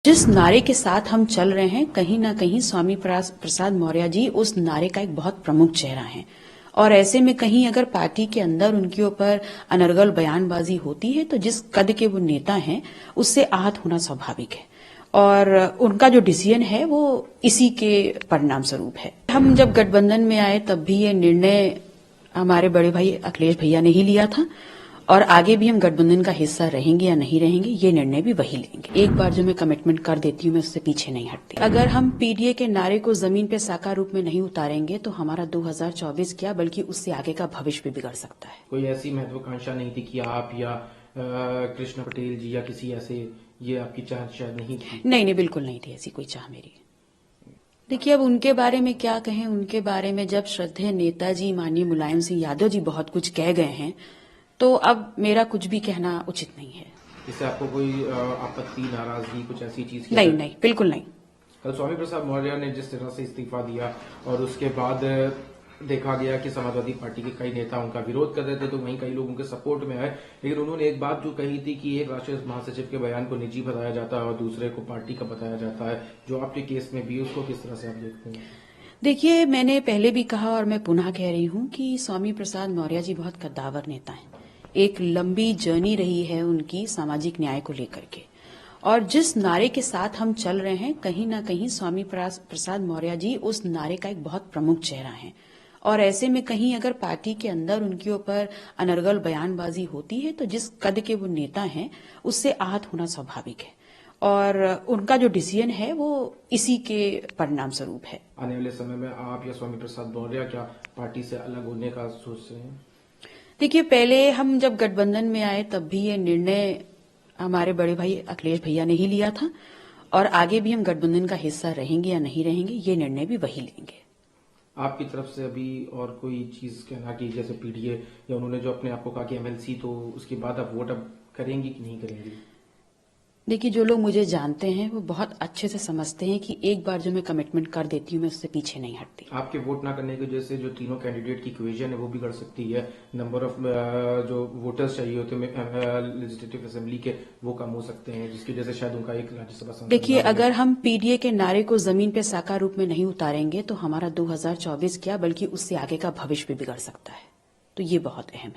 जिस नारे के साथ हम चल रहे हैं, कहीं ना कहीं स्वामी प्रसाद मौर्य जी उस नारे का एक बहुत प्रमुख चेहरा है। और ऐसे में कहीं अगर पार्टी के अंदर उनके ऊपर अनर्गल बयानबाजी होती है तो जिस कद के वो नेता हैं उससे आहत होना स्वाभाविक है। और उनका जो डिसीजन है वो इसी के परिणाम स्वरूप है। हम जब गठबंधन में आए तब भी ये निर्णय हमारे बड़े भाई अखिलेश भैया ने ही लिया था और आगे भी हम गठबंधन का हिस्सा रहेंगे या नहीं रहेंगे ये निर्णय भी वही लेंगे। एक बार जो मैं कमिटमेंट कर देती हूँ मैं उससे पीछे नहीं हटती। अगर हम पीडीए के नारे को जमीन पे साकार रूप में नहीं उतारेंगे तो हमारा 2024 क्या बल्कि उससे आगे का भविष्य भी बिगड़ सकता है। कोई ऐसी महत्वाकांक्षा नहीं थी कि आप या कृष्ण पटेल जी या किसी ऐसे, ये आपकी चाह शायद नहीं थी? नहीं, बिल्कुल नहीं थी ऐसी कोई चाह मेरी। देखिए, अब उनके बारे में क्या कहें। उनके बारे में जब श्रद्धेय नेताजी माननीय मुलायम सिंह यादव जी बहुत कुछ कह गए हैं तो अब मेरा कुछ भी कहना उचित नहीं है। इससे आपको कोई आपत्ति, नाराजगी, कुछ ऐसी चीज की? नहीं, बिल्कुल नहीं। कल स्वामी प्रसाद मौर्य ने जिस तरह से इस्तीफा दिया और उसके बाद देखा गया कि समाजवादी पार्टी के कई नेता उनका विरोध कर रहे थे, तो वहीं कई लोग उनके सपोर्ट में आए। लेकिन उन्होंने एक बात जो कही थी कि एक राष्ट्रीय महासचिव के बयान को निजी बताया जाता है और दूसरे को पार्टी का बताया जाता है, जो आपके केस में भी, उसको किस तरह से आप देखते हैं? देखिए, मैंने पहले भी कहा और मैं पुनः कह रही हूं कि स्वामी प्रसाद मौर्य जी बहुत कद्दावर नेता हैं। एक लंबी जर्नी रही है उनकी सामाजिक न्याय को लेकर के, और जिस नारे के साथ हम चल रहे हैं कहीं ना कहीं स्वामी प्रसाद मौर्य जी उस नारे का एक बहुत प्रमुख चेहरा है। और ऐसे में कहीं अगर पार्टी के अंदर उनके ऊपर अनर्गल बयानबाजी होती है तो जिस कद के वो नेता हैं उससे आहत होना स्वाभाविक है। और उनका जो डिसीजन है वो इसी के परिणाम स्वरूप है। आने वाले समय में आप या स्वामी प्रसाद मौर्य क्या पार्टी से अलग होने का सोच रहे हैं? देखिए, पहले हम जब गठबंधन में आए तब भी ये निर्णय हमारे बड़े भाई अखिलेश भैया ने ही लिया था और आगे भी हम गठबंधन का हिस्सा रहेंगे या नहीं रहेंगे ये निर्णय भी वही लेंगे। आपकी तरफ से अभी और कोई चीज कहना कि जैसे पीडीए या उन्होंने जो अपने आप को कहा कि एमएलसी, तो उसके बाद आप वोट अब करेंगी कि नहीं करेंगी? देखिए, जो लोग मुझे जानते हैं वो बहुत अच्छे से समझते हैं कि एक बार जो मैं कमिटमेंट कर देती हूँ मैं उससे पीछे नहीं हटती। आपके वोट ना करने की वजह से जो तीनों कैंडिडेट की इक्वेशन है वो बिगड़ सकती है, नंबर ऑफ जो वोटर्स चाहिए होते हैं लेजिस्लेटिव असेंबली के, वो कम हो सकते हैं, जिसकी वजह से शायद उनका एक राज्यसभा सांसद। देखिए, अगर हम पीडीए के नारे को जमीन पे साकार रूप में नहीं उतारेंगे तो हमारा 2024 क्या बल्कि उससे आगे का भविष्य भी बिगड़ सकता है। तो ये बहुत अहम है।